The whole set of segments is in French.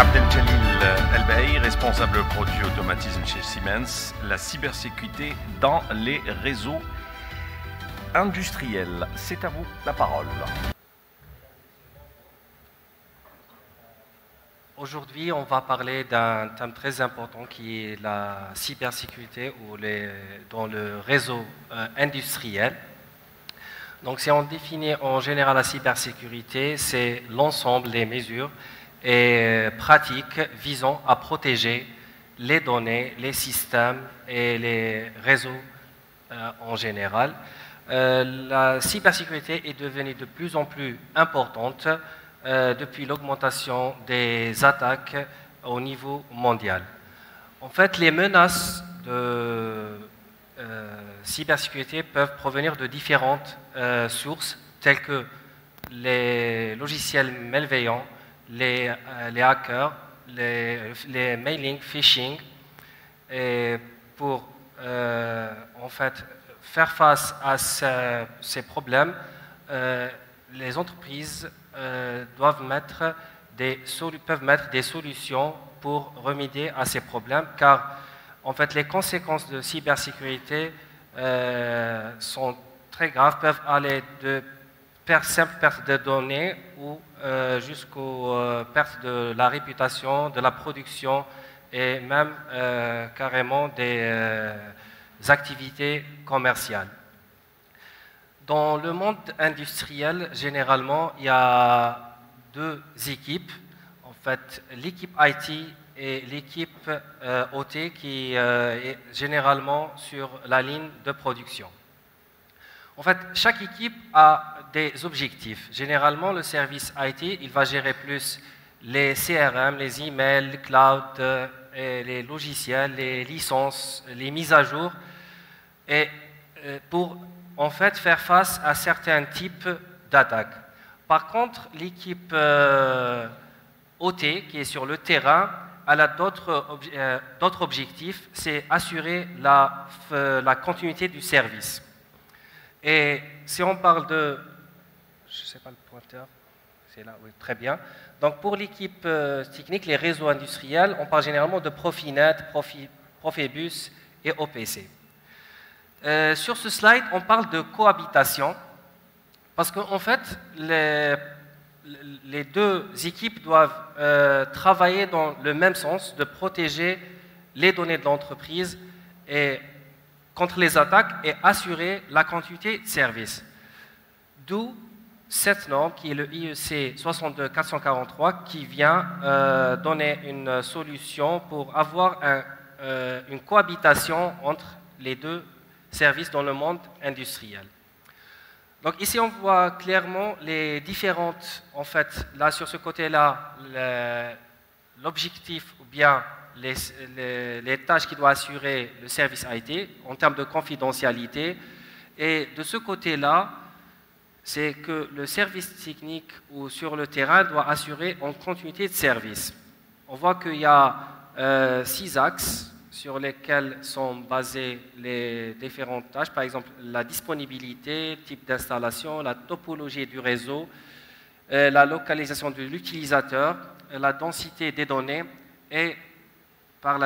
Abdeljalil El-Bahi, responsable produit automatisme chez Siemens, la cybersécurité dans les réseaux industriels. C'est à vous la parole. Aujourd'hui, on va parler d'un thème très important qui est la cybersécurité dans le réseau industriel. Donc, si on définit en général la cybersécurité, c'est l'ensemble des mesures et pratiques visant à protéger les données, les systèmes et les réseaux en général. La cybersécurité est devenue de plus en plus importante depuis l'augmentation des attaques au niveau mondial. En fait, les menaces de cybersécurité peuvent provenir de différentes sources, telles que les logiciels malveillants, les hackers, les mailing, phishing. Et pour en fait, faire face à ces problèmes, les entreprises peuvent mettre des solutions pour remédier à ces problèmes, car en fait, les conséquences de cybersécurité sont très graves, peuvent aller de simple perte de données ou jusqu'aux pertes de la réputation, de la production et même carrément des activités commerciales. Dans le monde industriel, généralement, il y a deux équipes. En fait, l'équipe IT et l'équipe OT qui est généralement sur la ligne de production. En fait, chaque équipe a des objectifs. Généralement, le service IT, il va gérer plus les CRM, les emails, le cloud, et les logiciels, les licences, les mises à jour, et pour en fait faire face à certains types d'attaques. Par contre, l'équipe OT qui est sur le terrain, elle a d'autres objectifs, c'est assurer la continuité du service. Et si on parle de... Je ne sais pas le pointeur, c'est là, oui, très bien. Donc pour l'équipe technique, les réseaux industriels, on parle généralement de Profinet, Profibus et OPC. Sur ce slide, on parle de cohabitation, parce qu'en fait, les deux équipes doivent travailler dans le même sens, de protéger les données de l'entreprise et contre les attaques et assurer la continuité de service. D'où cette norme qui est le IEC 62443 qui vient donner une solution pour avoir une cohabitation entre les deux services dans le monde industriel. Donc ici on voit clairement les différentes, en fait, là sur ce côté-là, l'objectif ou bien les tâches qui doit assurer le service IT en termes de confidentialité. Et de ce côté-là, c'est que le service technique ou sur le terrain doit assurer en continuité de service. On voit qu'il y a 6 axes sur lesquels sont basées les différentes tâches, par exemple la disponibilité, type d'installation, la topologie du réseau, la localisation de l'utilisateur, la densité des données et vers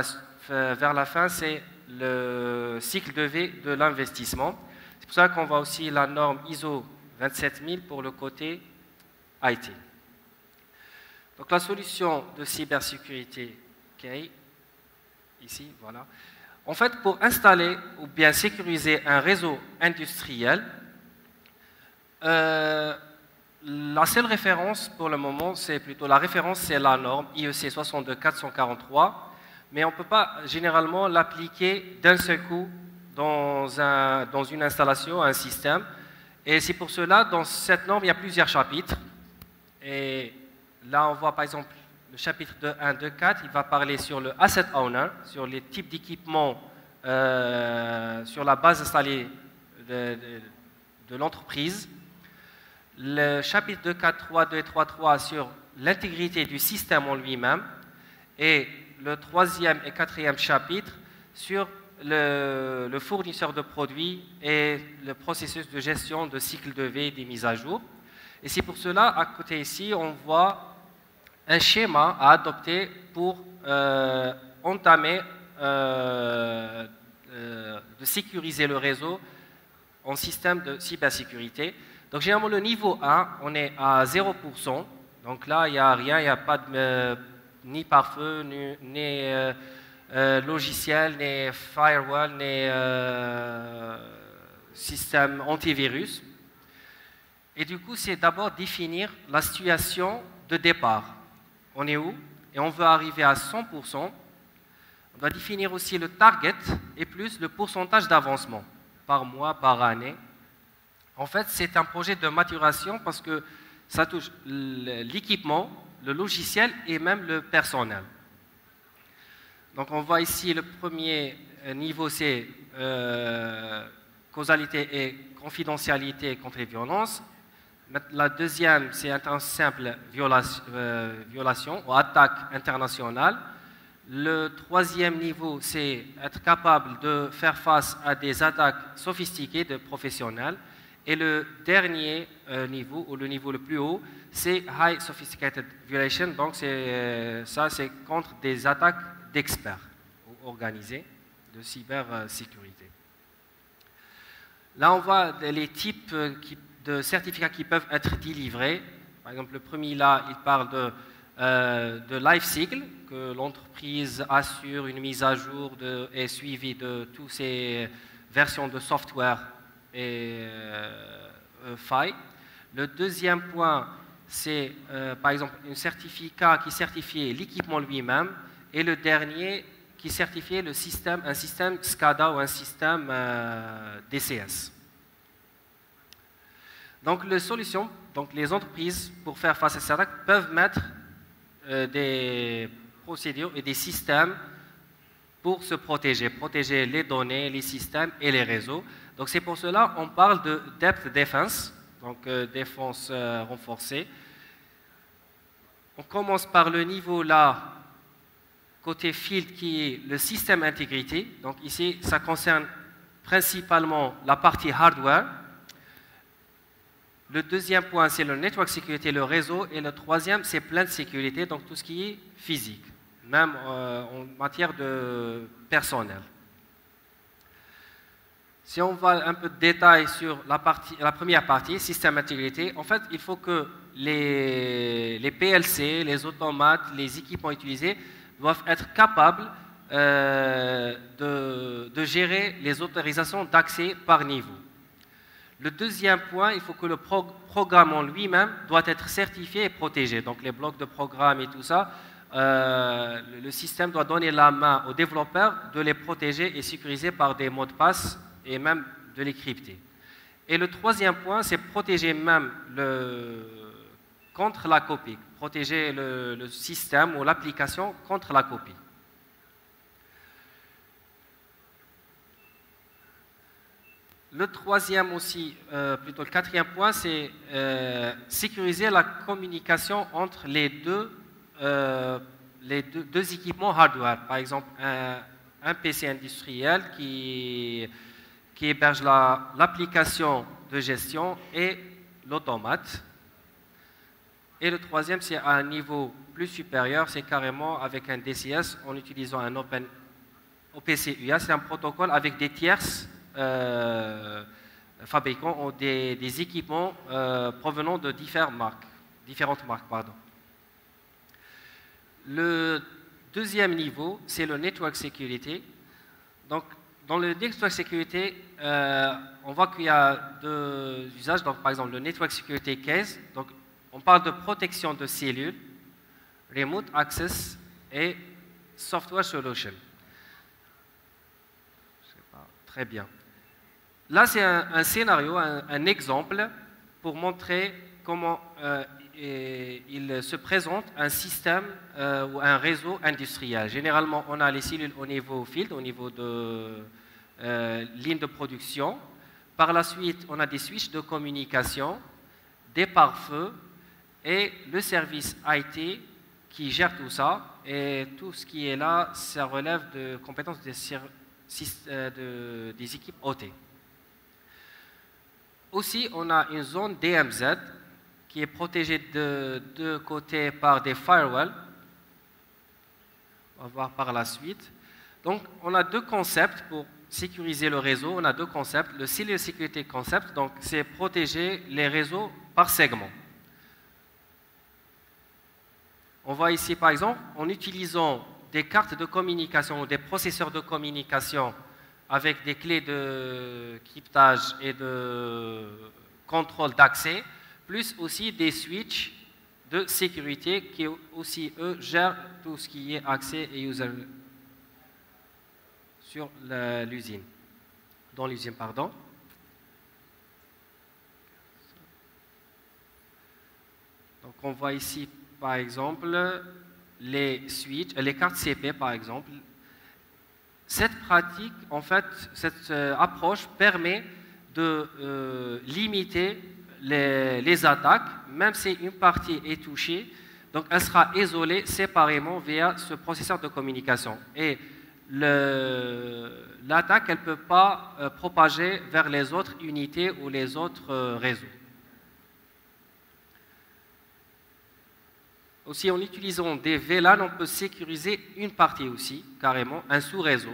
la fin, c'est le cycle de vie de l'investissement. C'est pour ça qu'on voit aussi la norme ISO 27000 pour le côté IT. Donc la solution de cybersécurité KEI, ici, voilà. En fait, pour installer ou bien sécuriser un réseau industriel, la seule référence pour le moment, c'est plutôt la référence, c'est la norme IEC 62443. Mais on ne peut pas généralement l'appliquer d'un seul coup dans une installation, un système. Et c'est pour cela, dans cette norme, il y a plusieurs chapitres. Et là, on voit par exemple le chapitre 2.1, 2.4, il va parler sur le Asset Owner, sur les types d'équipements sur la base installée de l'entreprise. Le chapitre 2.4.3, 2 et 3.3 sur l'intégrité du système en lui-même. Et le 3e et 4e chapitre sur le fournisseur de produits et le processus de gestion de cycle de vie des mises à jour. Et c'est pour cela, à côté ici, on voit un schéma à adopter pour entamer de sécuriser le réseau en système de cybersécurité. Donc généralement le niveau 1, on est à 0%. Donc là, il n'y a rien, il n'y a pas de, ni pare-feu, ni logiciel, ni firewall, ni système antivirus. Et du coup, c'est d'abord définir la situation de départ. On est où? Et on veut arriver à 100%. On va définir aussi le target et plus le pourcentage d'avancement par mois, par année. En fait, c'est un projet de maturation parce que ça touche l'équipement, le logiciel et même le personnel. Donc on voit ici le premier niveau, c'est causalité et confidentialité contre les violences. La deuxième, c'est une simple violation ou attaque internationale. Le troisième niveau, c'est être capable de faire face à des attaques sophistiquées de professionnels. Et le dernier niveau, ou le niveau le plus haut, c'est High Sophisticated Violation. Donc ça, c'est contre des attaques d'experts organisées de cybersécurité. Là, on voit les types de certificats qui peuvent être délivrés. Par exemple, le premier là, il parle de life cycle, que l'entreprise assure une mise à jour et suivi de toutes ces versions de software et failles. Le deuxième point, c'est par exemple un certificat qui certifie l'équipement lui-même, et le dernier qui certifie le système, un système SCADA ou un système DCS. Donc, les solutions, donc les entreprises, pour faire face à ces attaques, peuvent mettre des procédures et des systèmes pour se protéger les données, les systèmes et les réseaux. Donc, c'est pour cela qu'on parle de depth defense, donc défense renforcée. On commence par le niveau là, côté field, qui est le système intégrité. Donc ici, ça concerne principalement la partie hardware. Le deuxième point, c'est le network sécurité, le réseau. Et le troisième, c'est plein de sécurité, donc tout ce qui est physique, même en matière de personnel. Si on va un peu de détails sur la première partie, système intégrité, en fait, il faut que les PLC, les automates, les équipements utilisés doivent être capables de gérer les autorisations d'accès par niveau. Le deuxième point, il faut que le programme en lui-même doit être certifié et protégé. Donc les blocs de programme et tout ça, le système doit donner la main aux développeurs de les protéger et sécuriser par des mots de passe et même de les crypter. Et le troisième point, c'est protéger même contre la copie, protéger le système ou l'application contre la copie. Le troisième aussi, plutôt le quatrième point, c'est sécuriser la communication entre les deux équipements hardware. Par exemple, un PC industriel qui héberge l'application de gestion et l'automate. Et le troisième, c'est à un niveau plus supérieur, c'est carrément avec un DCS en utilisant un OPC UA. C'est un protocole avec des tierces fabricants ou des équipements provenant de différentes marques. Le deuxième niveau, c'est le network security. Donc, dans le network security, on voit qu'il y a deux usages. Donc, par exemple, le network security case. Donc, on parle de protection de cellules, remote access et software solution. Je sais pas, très bien. Là, c'est un scénario, un exemple pour montrer comment il se présente un système ou un réseau industriel. Généralement, on a les cellules au niveau field, au niveau de ligne de production. Par la suite, on a des switches de communication, des pare-feux et le service IT qui gère tout ça. Et tout ce qui est là, ça relève de compétences des équipes OT. Aussi, on a une zone DMZ qui est protégé de deux côtés par des firewalls. On va voir par la suite. Donc, on a deux concepts pour sécuriser le réseau. On a deux concepts. Le Cellular Security Concept, donc c'est protéger les réseaux par segment. On voit ici, par exemple, en utilisant des cartes de communication ou des processeurs de communication avec des clés de cryptage et de contrôle d'accès, plus aussi des switches de sécurité qui aussi, eux, gèrent tout ce qui est accès et user sur l'usine, dans l'usine, pardon. Donc on voit ici, par exemple, les switches, les cartes CP, par exemple. Cette pratique, en fait, cette approche permet de limiter les attaques, même si une partie est touchée, donc elle sera isolée séparément via ce processeur de communication. Et l'attaque, elle ne peut pas propager vers les autres unités ou les autres réseaux. Aussi, en utilisant des VLAN, on peut sécuriser une partie aussi, carrément, un sous-réseau.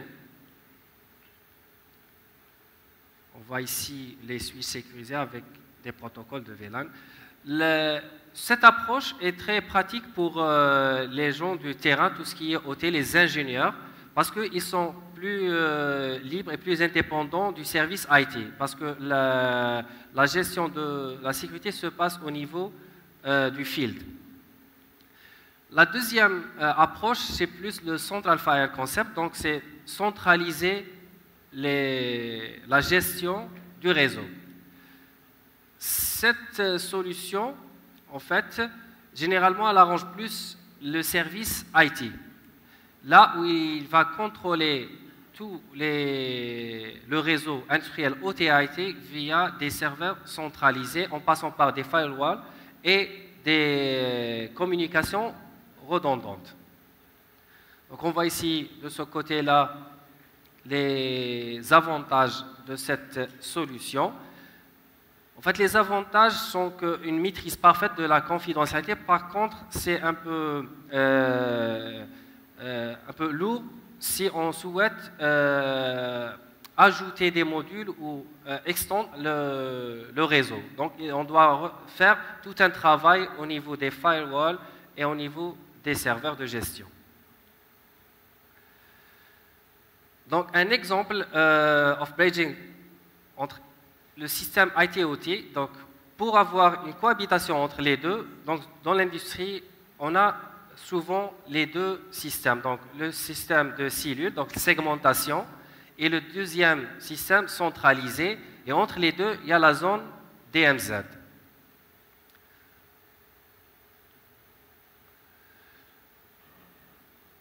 On voit ici les switches sécurisés avec des protocoles de VLAN. Cette approche est très pratique pour les gens du terrain, tout ce qui est OT, les ingénieurs, parce qu'ils sont plus libres et plus indépendants du service IT, parce que la gestion de la sécurité se passe au niveau du field. La deuxième approche, c'est plus le Central File Concept, donc c'est centraliser la gestion du réseau. Cette solution, en fait, généralement, elle arrange plus le service IT. Là où il va contrôler tout le réseau industriel OT-IT via des serveurs centralisés en passant par des firewalls et des communications redondantes. Donc on voit ici de ce côté-là les avantages de cette solution. En fait, les avantages sont qu'une maîtrise parfaite de la confidentialité. Par contre, c'est un peu lourd si on souhaite ajouter des modules ou extendre le réseau. Donc, on doit faire tout un travail au niveau des firewalls et au niveau des serveurs de gestion. Donc, un exemple of bridging entre le système IT-OT, donc pour avoir une cohabitation entre les deux, donc dans l'industrie, on a souvent les deux systèmes. Donc, le système de cellules, donc segmentation, et le deuxième système centralisé. Et entre les deux, il y a la zone DMZ.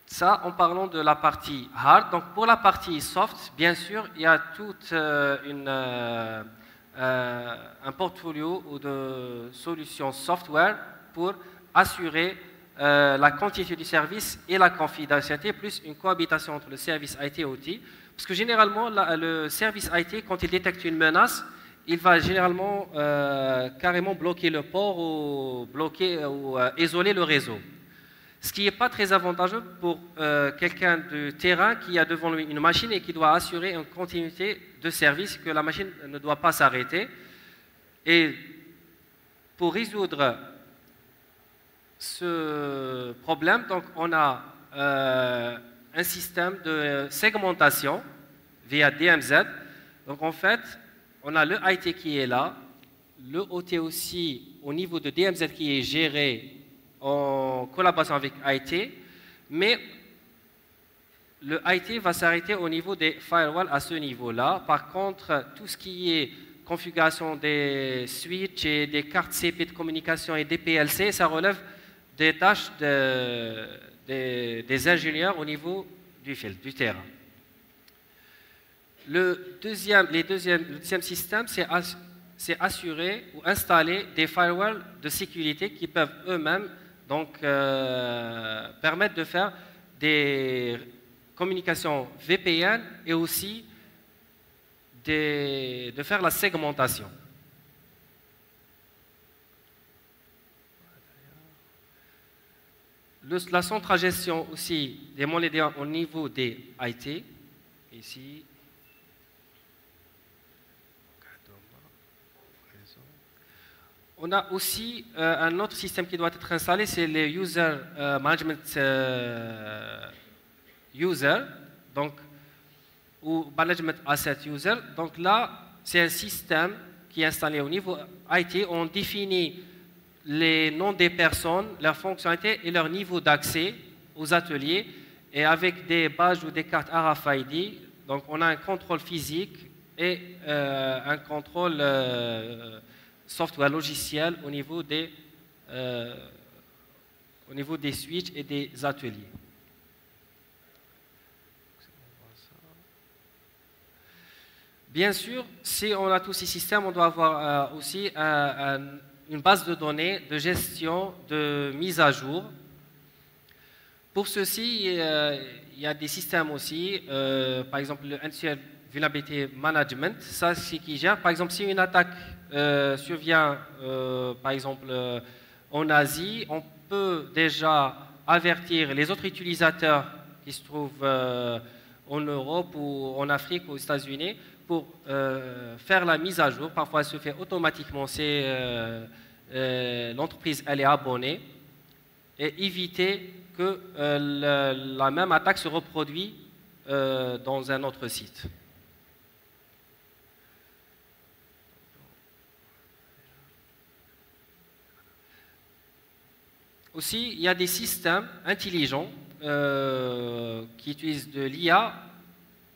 Ça, en parlant de la partie hard. Donc, pour la partie soft, bien sûr, il y a tout un portfolio de solutions software pour assurer la continuité du service et la confidentialité, plus une cohabitation entre le service IT et OT. Parce que généralement, le service IT, quand il détecte une menace, il va généralement carrément bloquer le port ou isoler le réseau. Ce qui n'est pas très avantageux pour quelqu'un du terrain qui a devant lui une machine et qui doit assurer une continuité de service, que la machine ne doit pas s'arrêter. Et pour résoudre ce problème, donc on a un système de segmentation via DMZ. Donc en fait, on a le IT qui est là, le OT aussi au niveau de DMZ qui est géré en collaboration avec IT, mais le IT va s'arrêter au niveau des firewalls à ce niveau-là. Par contre, tout ce qui est configuration des switches et des cartes CP de communication et des PLC, ça relève des tâches des ingénieurs au niveau du field, du terrain. Le deuxième système, c'est assurer ou installer des firewalls de sécurité qui peuvent eux-mêmes donc permettre de faire des communications VPN et aussi de faire la segmentation. la centrale gestion aussi des monnaies au niveau des IT, ici. On a aussi un autre système qui doit être installé, c'est le User Management User, donc, ou Management Asset User. Donc là, c'est un système qui est installé au niveau IT. On définit les noms des personnes, leurs fonctionnalités et leur niveau d'accès aux ateliers. Et avec des badges ou des cartes RFID, donc on a un contrôle physique et un contrôle software logiciel au niveau des switches et des ateliers. Bien sûr, si on a tous ces systèmes, on doit avoir aussi une base de données de gestion, de mise à jour. Pour ceci, il y a des systèmes aussi, par exemple le Industrial Vulnerability Management, ça c'est qui gère. Par exemple, si une attaque survient, par exemple, en Asie, on peut déjà avertir les autres utilisateurs qui se trouvent en Europe ou en Afrique ou aux États-Unis pour faire la mise à jour. Parfois, elle se fait automatiquement, l'entreprise elle est abonnée, et éviter que la même attaque se reproduise dans un autre site. Aussi, il y a des systèmes intelligents qui utilisent de l'IA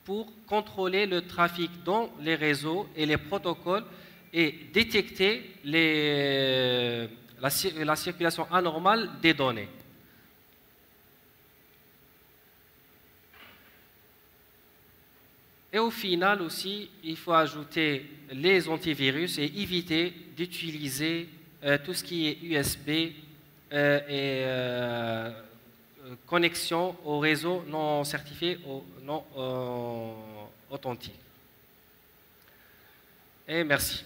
pour contrôler le trafic dans les réseaux et les protocoles et détecter la circulation anormale des données. Et au final aussi, il faut ajouter les antivirus et éviter d'utiliser tout ce qui est USB et connexion au réseau non certifié ou non authentique. Et merci.